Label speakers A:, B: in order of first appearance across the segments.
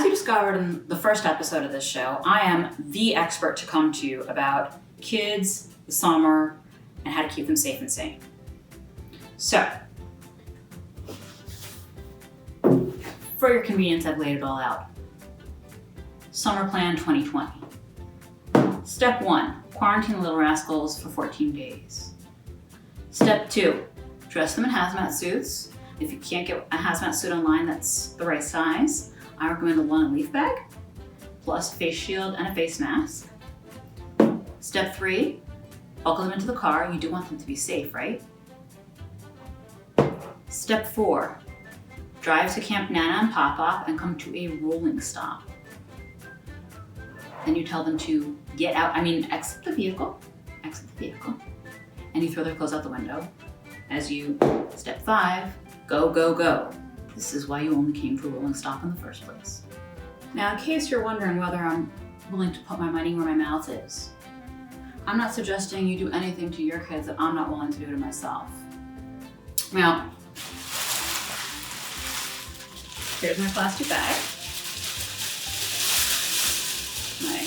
A: you discovered in the first episode of this show, I am the expert to come to you about kids, the summer, and how to keep them safe and sane. So, for your convenience, I've laid it all out. Summer Plan 2020. Step 1, quarantine the little rascals for 14 days. Step 2, dress them in hazmat suits. If you can't get a hazmat suit online that's the right size, I recommend a lawn and leaf bag, plus a face shield and a face mask. Step 3, buckle them into the car. You do want them to be safe, right? Step 4, drive to Camp Nana and Pop-Pop and come to a rolling stop. Then you tell them to exit the vehicle, and you throw their clothes out the window. As you, step 5, go, go, go. This is why you only came to a rolling stop in the first place. Now, in case you're wondering whether I'm willing to put my money where my mouth is, I'm not suggesting you do anything to your kids that I'm not willing to do to myself. Now, here's my plastic bag. My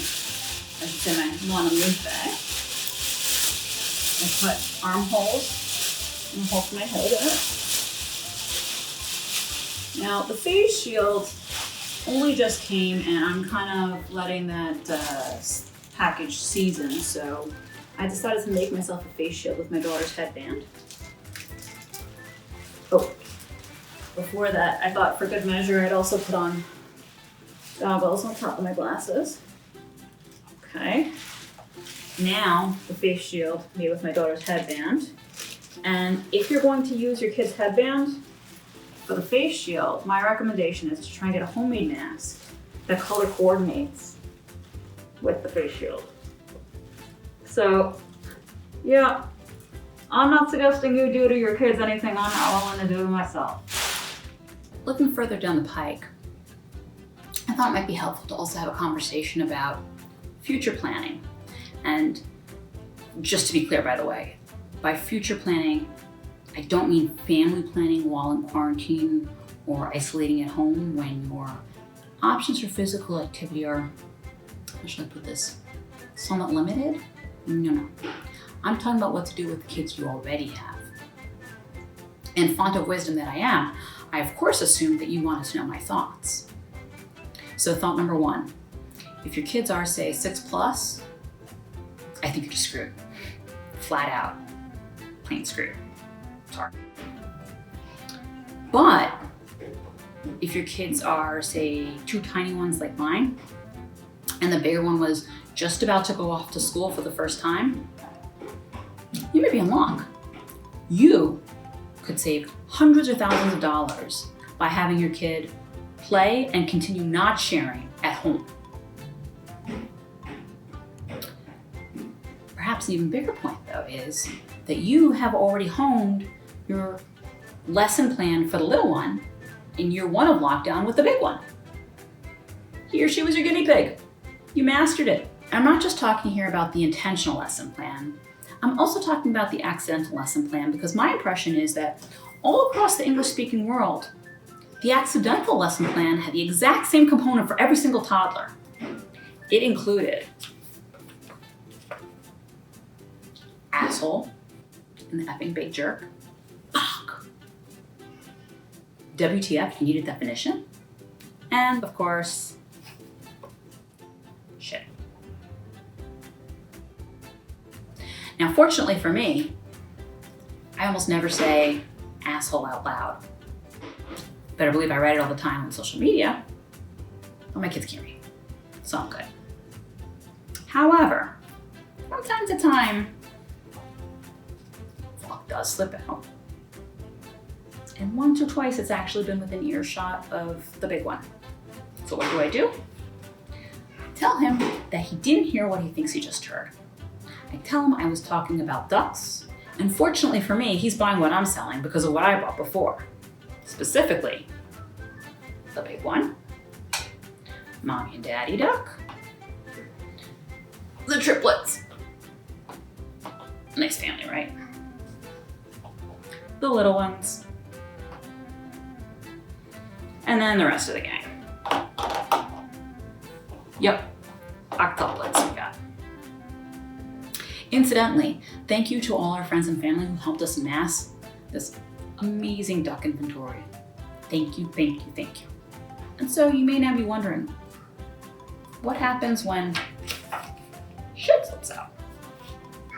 A: lawn and leaf bag. I put armholes and a hole for my head in it. Now, the face shield only just came, and I'm kind of letting that package season, so I decided to make myself a face shield with my daughter's headband. Oh, before that, I thought for good measure, I'd also put on goggles on top of my glasses. Okay, now the face shield made with my daughter's headband. And if you're going to use your kid's headband for the face shield, my recommendation is to try and get a homemade mask that color coordinates with the face shield. So, yeah, I'm not suggesting you do to your kids anything I'm not willing to do to myself. Looking further down the pike, I thought it might be helpful to also have a conversation about future planning. And just to be clear, by the way, by future planning, I don't mean family planning while in quarantine or isolating at home when your options for physical activity are, how should I put this, somewhat limited? No. I'm talking about what to do with the kids you already have. And font of wisdom that I am, I of course assume that you want to know my thoughts. So thought number 1, if your kids are, say, 6+, I think you're just screwed. Flat out, plain screwed. Sorry. But if your kids are, say, 2 tiny ones like mine, and the bigger one was just about to go off to school for the first time, you may be in luck. You could save hundreds or thousands of dollars by having your kid play and continue not sharing at home. Perhaps an even bigger point, though, is that you have already honed your lesson plan for the little one in year 1 of lockdown with the big one. He or she was your guinea pig. You mastered it. I'm not just talking here about the intentional lesson plan. I'm also talking about the accidental lesson plan, because my impression is that all across the English-speaking world, the accidental lesson plan had the exact same component for every single toddler. It included asshole and the effing big jerk. Fuck. WTF, you need a definition. And of course, shit. Now, fortunately for me, I almost never say asshole out loud. Better believe I write it all the time on social media, but my kids can't read, so I'm good. However, from time to time, fuck does slip out. And once or twice it's actually been within earshot of the big one. So what do? I tell him that he didn't hear what he thinks he just heard. I tell him I was talking about ducks, and fortunately for me, he's buying what I'm selling because of what I bought before. Specifically, the big one, Mommy and Daddy Duck, the triplets. Nice family, right? The little ones, and then the rest of the gang. Yep, octuplets we got. Incidentally, thank you to all our friends and family who helped us amass this amazing duck inventory. Thank you, thank you, thank you. And so you may now be wondering, what happens when shit slips out?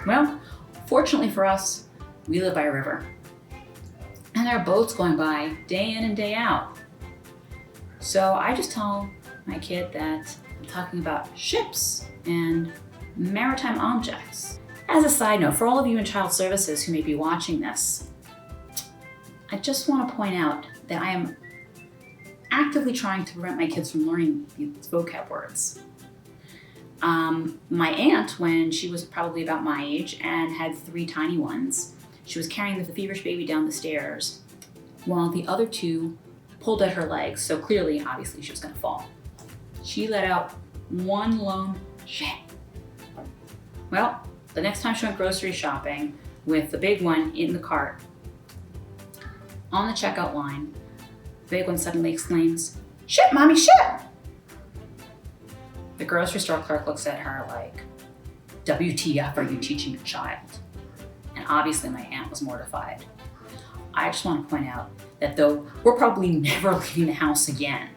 A: Well, fortunately for us, we live by a river. And there are boats going by day in and day out. So I just tell my kid that I'm talking about ships and maritime objects. As a side note, for all of you in child services who may be watching this, I just want to point out that I am actively trying to prevent my kids from learning these vocab words. My aunt, when she was probably about my age and had 3 tiny ones, she was carrying the feverish baby down the stairs while the other 2 pulled at her legs, so clearly, obviously, she was gonna fall. She let out one lone shit. Well, the next time she went grocery shopping with the big one in the cart, on the checkout line, the big one suddenly exclaims, "Shit, mommy, shit!" The grocery store clerk looks at her like, WTF are you teaching your child? And obviously my aunt was mortified. I just want to point out that though we're probably never leaving the house again,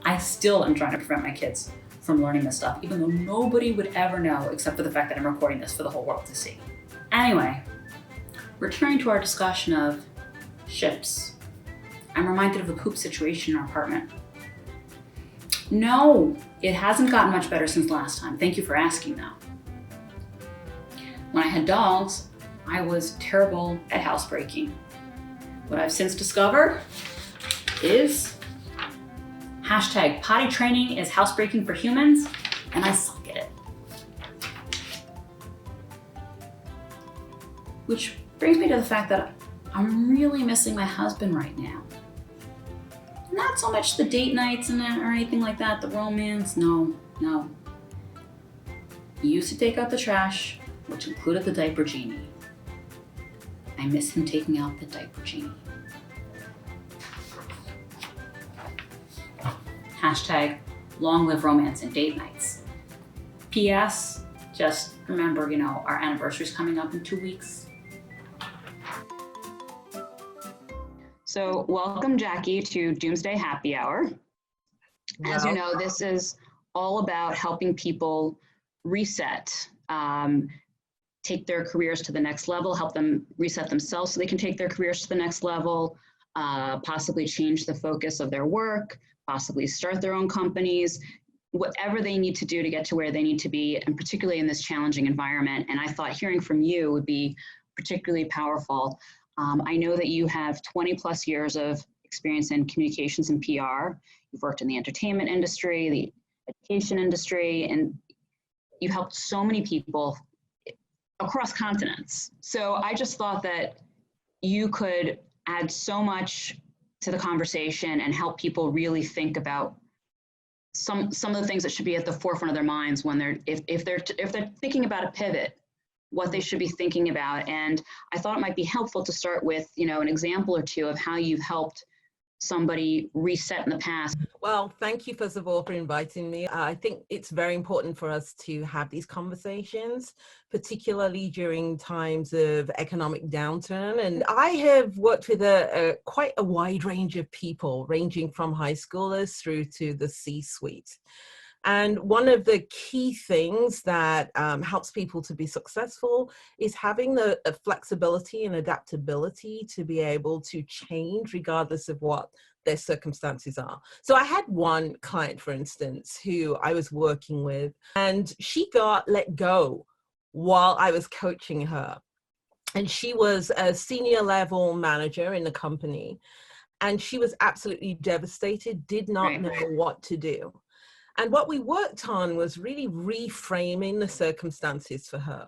A: I still am trying to prevent my kids from learning this stuff, even though nobody would ever know except for the fact that I'm recording this for the whole world to see. Anyway, returning to our discussion of ships, I'm reminded of the poop situation in our apartment. No, it hasn't gotten much better since last time. Thank you for asking though. When I had dogs, I was terrible at housebreaking. What I've since discovered is hashtag potty training is housebreaking for humans, and I suck at it. Which brings me to the fact that I'm really missing my husband right now. Not so much the date nights and or anything like that, the romance, no. He used to take out the trash, which included the diaper genie. I miss him taking out the diaper genie. Hashtag long live romance and date nights. P.S. Just remember, our anniversary's coming up in 2 weeks. So welcome, Jackie, to Doomsday Happy Hour. As you know, this is all about helping people reset, take their careers to the next level, help them reset themselves so they can take their careers to the next level, possibly change the focus of their work, possibly start their own companies, whatever they need to do to get to where they need to be, and particularly in this challenging environment. And I thought hearing from you would be particularly powerful. I know that you have 20 plus years of experience in communications and PR. You've worked in the entertainment industry, the education industry, and you've helped so many people across continents. So I just thought that you could add so much to the conversation and help people really think about some of the things that should be at the forefront of their minds when if they're thinking about a pivot, what they should be thinking about. And I thought it might be helpful to start with, an example or two of how you've helped somebody reset in the past.
B: Well, thank you, first of all, for inviting me. I think it's very important for us to have these conversations, particularly during times of economic downturn. And I have worked with quite a wide range of people, ranging from high schoolers through to the C-suite. And one of the key things that helps people to be successful is having the flexibility and adaptability to be able to change regardless of what their circumstances are. So I had one client, for instance, who I was working with, and she got let go while I was coaching her. And she was a senior level manager in the company, and she was absolutely devastated, did not know what to do. And what we worked on was really reframing the circumstances for her.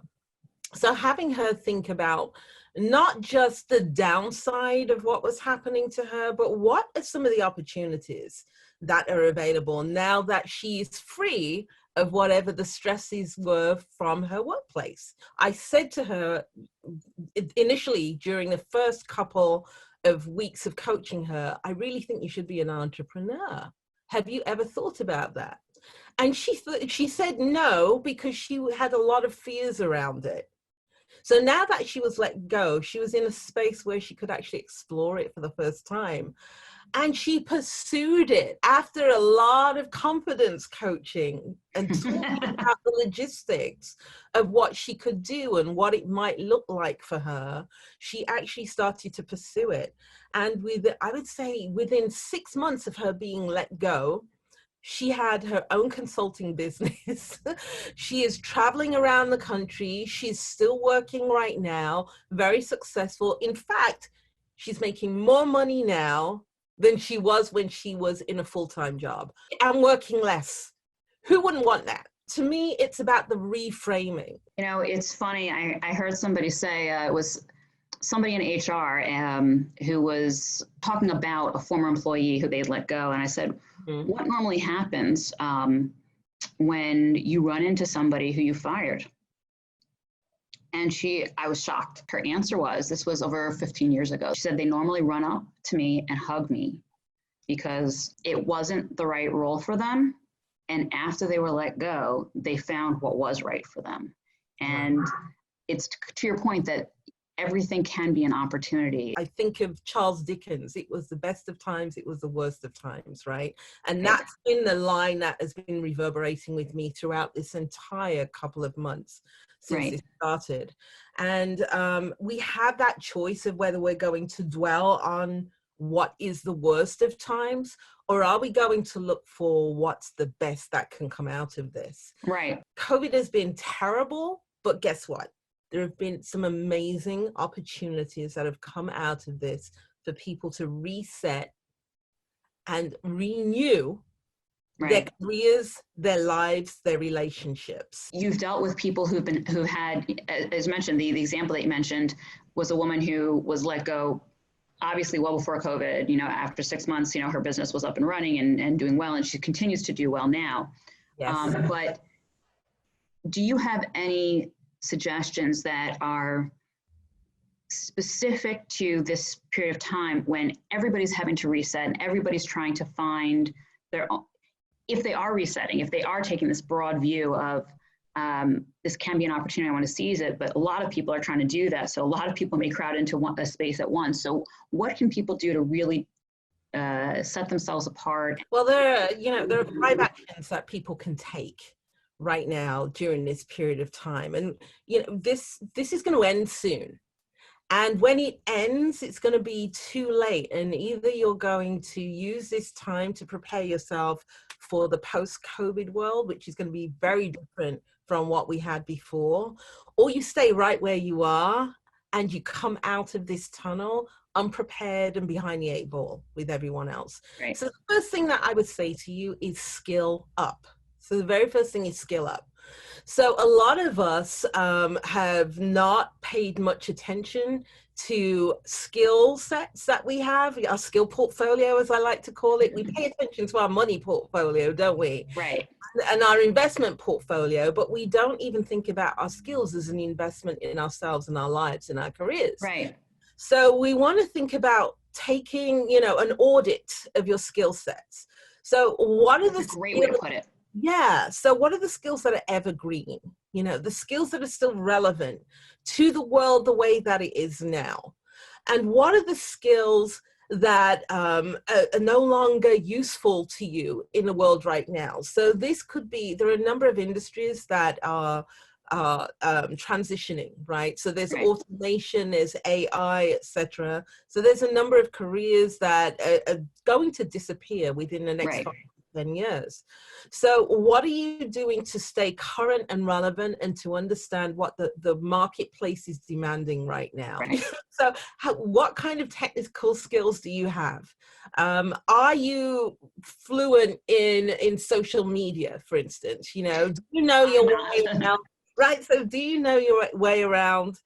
B: So having her think about not just the downside of what was happening to her, but what are some of the opportunities that are available now that she's free of whatever the stresses were from her workplace. I said to her initially during the first couple of weeks of coaching her, I really think you should be an entrepreneur. Have you ever thought about that? And she said no because she had a lot of fears around it. So now that she was let go, she was in a space where she could actually explore it for the first time. And she pursued it after a lot of confidence coaching and talking about the logistics of what she could do and what it might look like for her. She actually started to pursue it. And I would say within 6 months of her being let go, she had her own consulting business. She is traveling around the country. She's still working right now, very successful. In fact, she's making more money now than she was when she was in a full-time job and working less. Who wouldn't want that? To me, it's about the reframing.
C: You know, it's funny. I heard somebody say it was somebody in HR who was talking about a former employee who they'd let go. And I said, what normally happens when you run into somebody who you fired? And I was shocked. Her answer was, this was over 15 years ago. She said, they normally run up to me and hug me because it wasn't the right role for them. And after they were let go, they found what was right for them. And it's to your point that everything can be an opportunity.
B: I think of Charles Dickens. It was the best of times, it was the worst of times, right? And that's been the line that has been reverberating with me throughout this entire couple of months since it started. And we have that choice of whether we're going to dwell on what is the worst of times, or are we going to look for what's the best that can come out of this?
C: Right.
B: COVID has been terrible, but guess what? There have been some amazing opportunities that have come out of this for people to reset and renew their careers, their lives, their relationships.
C: You've dealt with people who had, as mentioned, the example that you mentioned was a woman who was let go, obviously well before COVID. You know, after 6 months, you know, her business was up and running and doing well, and she continues to do well now.
B: Yes.
C: But do you have any suggestions that are specific to this period of time when everybody's having to reset and everybody's trying to find their own, if they are resetting, if they are taking this broad view of this can be an opportunity, I want to seize it, but a lot of people are trying to do that. So a lot of people may crowd into a space at once. So what can people do to really set themselves apart?
B: Well, there are 5 actions that people can take right now during this period of time. And, you know, this is going to end soon. And when it ends, it's going to be too late. And either you're going to use this time to prepare yourself for the post-COVID world, which is going to be very different from what we had before, or you stay right where you are and you come out of this tunnel unprepared and behind the 8 ball with everyone else.
C: Right.
B: So the first thing that I would say to you is skill up. So the very first thing is skill up. So a lot of us have not paid much attention to skill sets that we have, our skill portfolio, as I like to call it. We pay attention to our money portfolio, don't we?
C: Right.
B: And our investment portfolio, but we don't even think about our skills as an investment in ourselves and our lives and our careers.
C: Right.
B: So we want to think about taking, you know, an audit of your skill sets. So what are
C: That's a great way to put it.
B: Yeah. So what are the skills that are evergreen? You know, the skills that are still relevant to the world the way that it is now. And what are the skills that are no longer useful to you in the world right now? So this could be, there are a number of industries that are transitioning, right? So there's automation, there's AI, etc. So there's a number of careers that are going to disappear within the next 5 to 10 years. So what are you doing to stay current and relevant and to understand what the marketplace is demanding right now?
C: Right.
B: So what kind of technical skills do you have? Are you fluent in social media, for instance? You know, do you know your way around? Right. So do you know your way around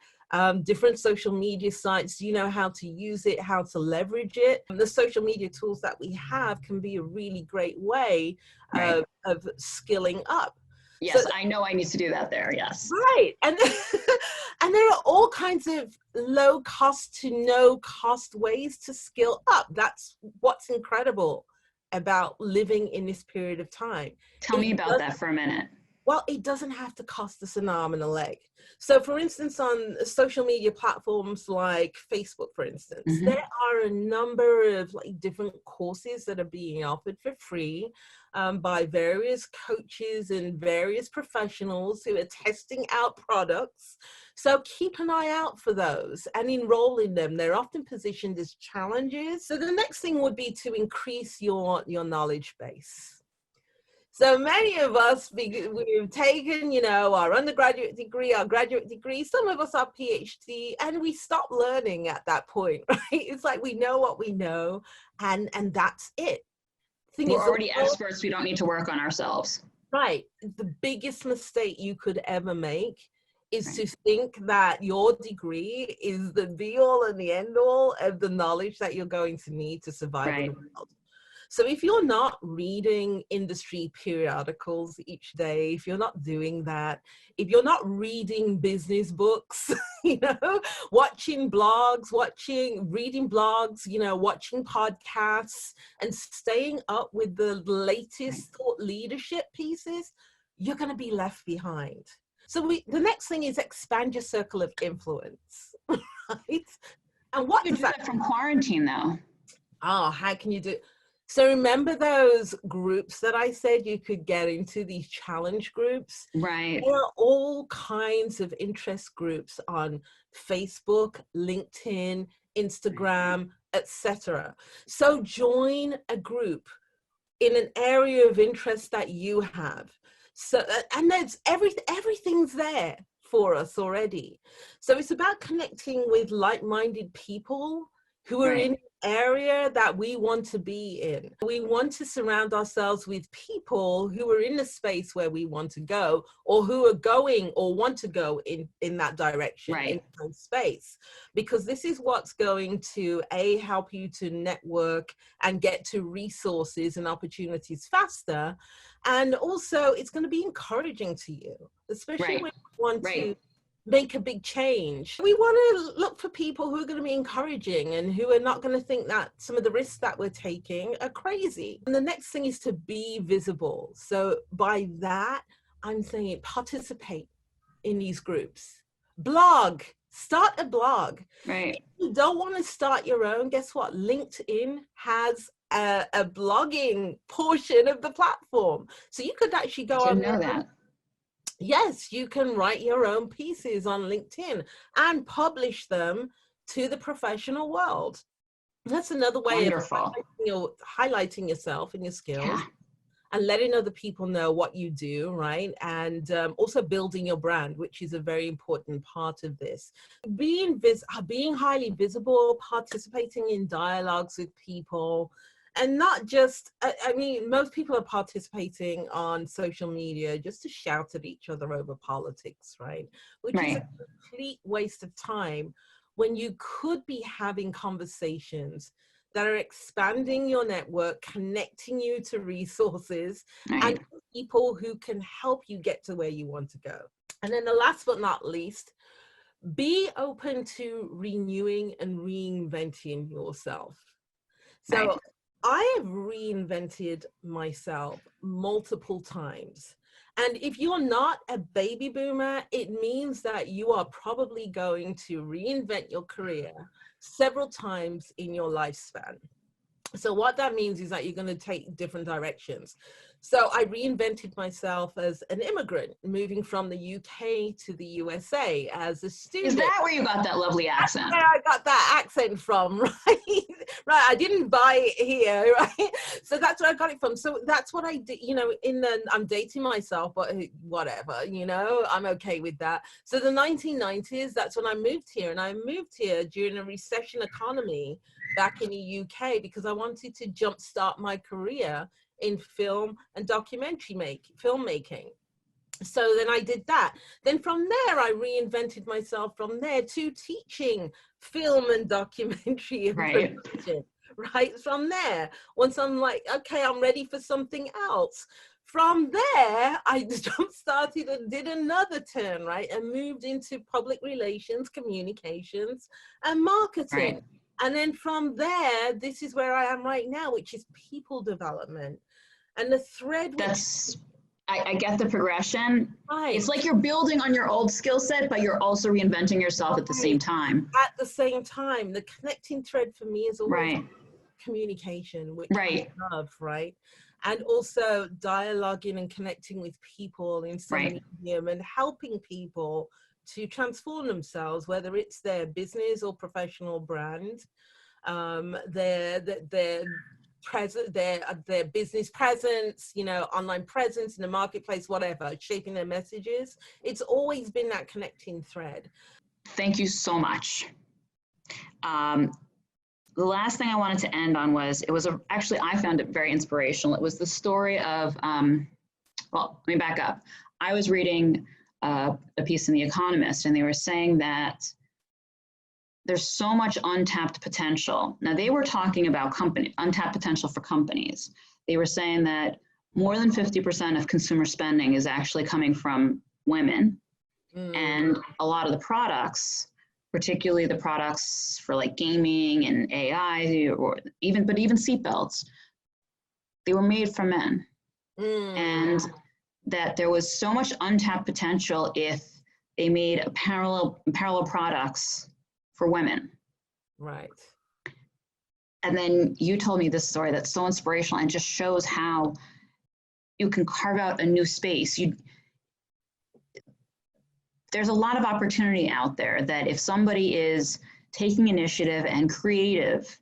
B: different social media sites? Do you know how to use it, how to leverage it? And the social media tools that we have can be a really great way of skilling up.
C: Yes, so, I know I need to do that there, yes.
B: Right. And, and there are all kinds of low cost to no cost ways to skill up. That's what's incredible about living in this period of time.
C: Tell me about that for a minute.
B: Well, it doesn't have to cost us an arm and a leg. So for instance, on social media platforms like Facebook, for instance, there are a number of like different courses that are being offered for free by various coaches and various professionals who are testing out products. So keep an eye out for those and enroll in them. They're often positioned as challenges. So the next thing would be to increase your knowledge base. So many of us, we've taken, you know, our undergraduate degree, our graduate degree, some of us our PhD, and we stop learning at that point, right? It's like we know what we know, and that's it.
C: We're already experts. We don't need to work on ourselves.
B: Right. The biggest mistake you could ever make is to think that your degree is the be all and the end all of the knowledge that you're going to need to survive in the world. So if you're not reading industry periodicals each day, if you're not doing that, if you're not reading business books, you know, watching blogs, reading blogs, you know, watching podcasts and staying up with the latest thought leadership pieces, you're going to be left behind. So the next thing is expand your circle of influence, right? And what
C: you do that from quarantine though?
B: Oh, how can you do it? So remember those groups that I said you could get into, these challenge groups?
C: Right.
B: There are all kinds of interest groups on Facebook, LinkedIn, Instagram, etc. So join a group in an area of interest that you have. So, and there's everything's there for us already. So it's about connecting with like-minded people who are in an area that we want to be in. We want to surround ourselves with people who are in the space where we want to go, or who are going or want to go in that direction, in that space. Because this is what's going to, help you to network and get to resources and opportunities faster. And also, it's going to be encouraging to you, especially when you want to make a big change. We want to look for people who are going to be encouraging and who are not going to think that some of the risks that we're taking are crazy. And the next thing is to be visible. So by that, I'm saying participate in these groups. Blog. Start a blog.
C: Right.
B: If you don't want to start your own, guess what? LinkedIn has a blogging portion of the platform. So you could actually go on there.
C: That.
B: Yes, you can write your own pieces on LinkedIn and publish them to the professional world. That's another way of highlighting yourself and your skills and letting other people know what you do, right? And also building your brand, which is a very important part of this. Being highly visible, participating in dialogues with people, and not just, I mean, most people are participating on social media just to shout at each other over politics, right? Which is a complete waste of time when you could be having conversations that are expanding your network, connecting you to resources and people who can help you get to where you want to go. And then the last but not least, be open to renewing and reinventing yourself. So I have reinvented myself multiple times. And if you're not a baby boomer, it means that you are probably going to reinvent your career several times in your lifespan. So what that means is that you're going to take different directions. So I reinvented myself as an immigrant, moving from the UK to the USA as a student.
C: Is that where you got that lovely accent?
B: That's where I got that accent from, right? Right, I didn't buy it here, right? So that's where I got it from. So that's what I did, you know, I'm dating myself, but whatever, you know, I'm okay with that. So the 1990s, that's when I moved here. And I moved here during a recession economy back in the UK because I wanted to jumpstart my career in film and documentary filmmaking. So then I did that. Then from there, I reinvented myself from there to teaching film and documentary and production, right? From there, once I'm like, okay, I'm ready for something else. From there, I started and did another turn, right? And moved into public relations, communications, and marketing. And then from there, this is where I am right now, which is people development. And the thread
C: I get the progression.
B: right.
C: It's like you're building on your old skill set, but you're also reinventing yourself at the same time.
B: At the same time, the connecting thread for me is always communication, which I love, right? And also dialoguing and connecting with people in some medium and helping people to transform themselves, whether it's their business or professional brand, their business presence, you know, online presence in the marketplace, whatever, shaping their messages. It's always been that connecting thread.
C: Thank you so much. The last thing I wanted to end on was, actually, I found it very inspirational. It was the story of, well, let me back up. I was reading a piece in The Economist, and they were saying that there's so much untapped potential. Now, they were talking about untapped potential for companies. They were saying that more than 50% of consumer spending is actually coming from women. And a lot of the products, particularly the products for like gaming and AI, but even seatbelts, they were made for men. And that there was so much untapped potential if they made parallel products for women.
B: Right.
C: And then you told me this story that's so inspirational and just shows how you can carve out a new space. There's a lot of opportunity out there that if somebody is taking initiative and creative,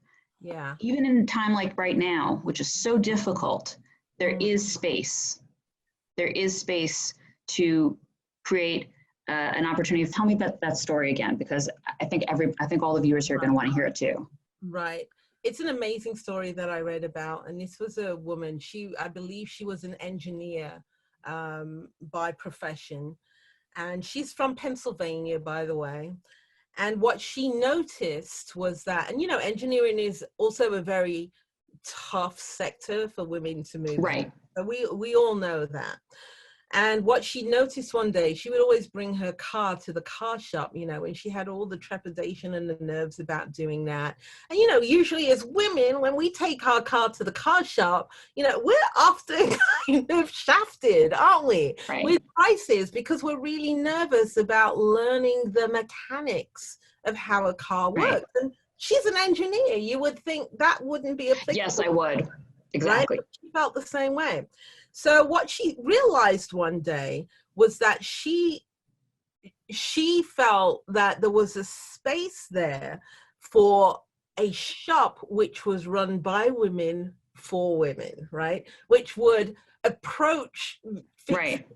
C: even in a time like right now, which is so difficult, there is space. There is space to create an opportunity. Tell me that story again, because I think all the viewers here are going to want to hear it too.
B: Right. It's an amazing story that I read about, and this was a woman. I believe she was an engineer by profession. And she's from Pennsylvania, by the way. And what she noticed was that, and you know, engineering is also a very tough sector for women to move.
C: Right.
B: So we all know that. And what she noticed one day, she would always bring her car to the car shop, you know, and she had all the trepidation and the nerves about doing that. And, you know, usually as women, when we take our car to the car shop, you know, we're often kind of shafted, aren't we?
C: Right.
B: With prices, because we're really nervous about learning the mechanics of how a car works. Right. And she's an engineer. You would think that wouldn't be applicable.
C: Yes, I would. Exactly.
B: Right? She felt the same way. So what she realized one day was that she felt that there was a space there for a shop which was run by women for women, right? Which would approach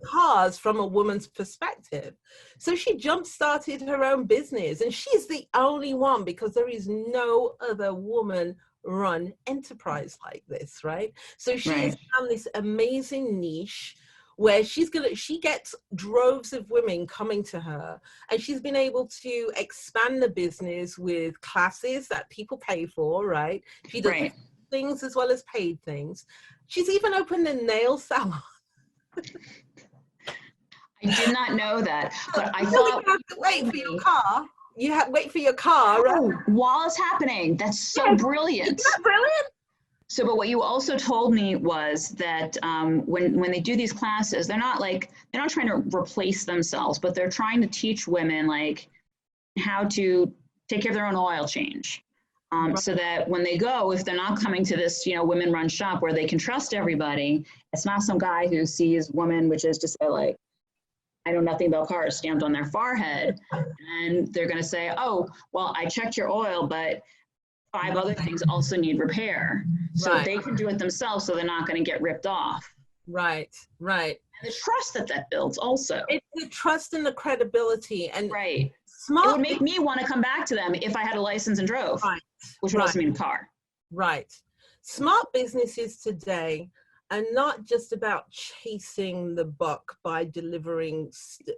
B: cars from a woman's perspective. So she jump-started her own business, and she's the only one, because there is no other woman run enterprise like this, right? So she has found this amazing niche where she gets droves of women coming to her, and she's been able to expand the business with classes that people pay for, right? She does things as well as paid things. She's even opened a nail salon.
C: I did not know that, but I thought
B: you have to wait for your car. You have to wait for your car, right?
C: Oh, while it's happening. That's so brilliant.
B: Isn't that brilliant?
C: So, but what you also told me was that when they do these classes, they're not trying to replace themselves, but they're trying to teach women like how to take care of their own oil change. So that when they go, if they're not coming to this, you know, women-run shop where they can trust everybody, it's not some guy who sees woman, which is just like, I know nothing about cars, stamped on their forehead, and they're going to say, oh, well, I checked your oil, but 5 other things also need repair. So they can do it themselves, so they're not going to get ripped off.
B: Right.
C: And the trust that builds also.
B: It's the trust and the credibility. And
C: smart. It would make me want to come back to them if I had a license and drove, which would also mean a car.
B: Right. Smart businesses today are not just about chasing the buck by delivering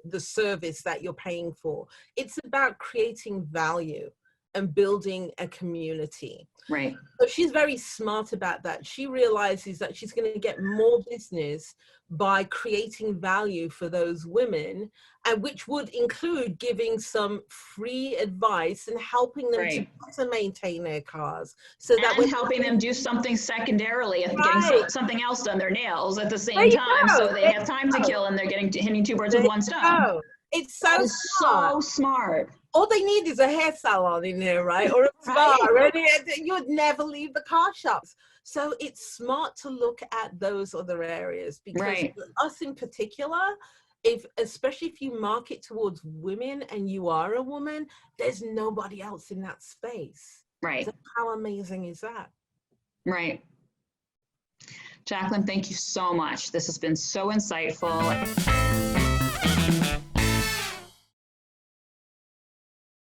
B: the service that you're paying for. It's about creating value. and building a community.
C: Right.
B: So she's very smart about that. She realizes that she's going to get more business by creating value for those women, and which would include giving some free advice and helping them to better maintain their cars. So that
C: and helping them do something secondarily and getting something else done, their nails at the same time, so they have time to kill, and they're hitting two birds with one stone.
B: It's so
C: so smart.
B: All they need is a hair salon in there, right? Or a spa, and you would never leave the car shops. So it's smart to look at those other areas, because for us in particular, especially if you market towards women and you are a woman, there's nobody else in that space.
C: Right.
B: So how amazing is that?
C: Right. Jacqueline, thank you so much. This has been so insightful.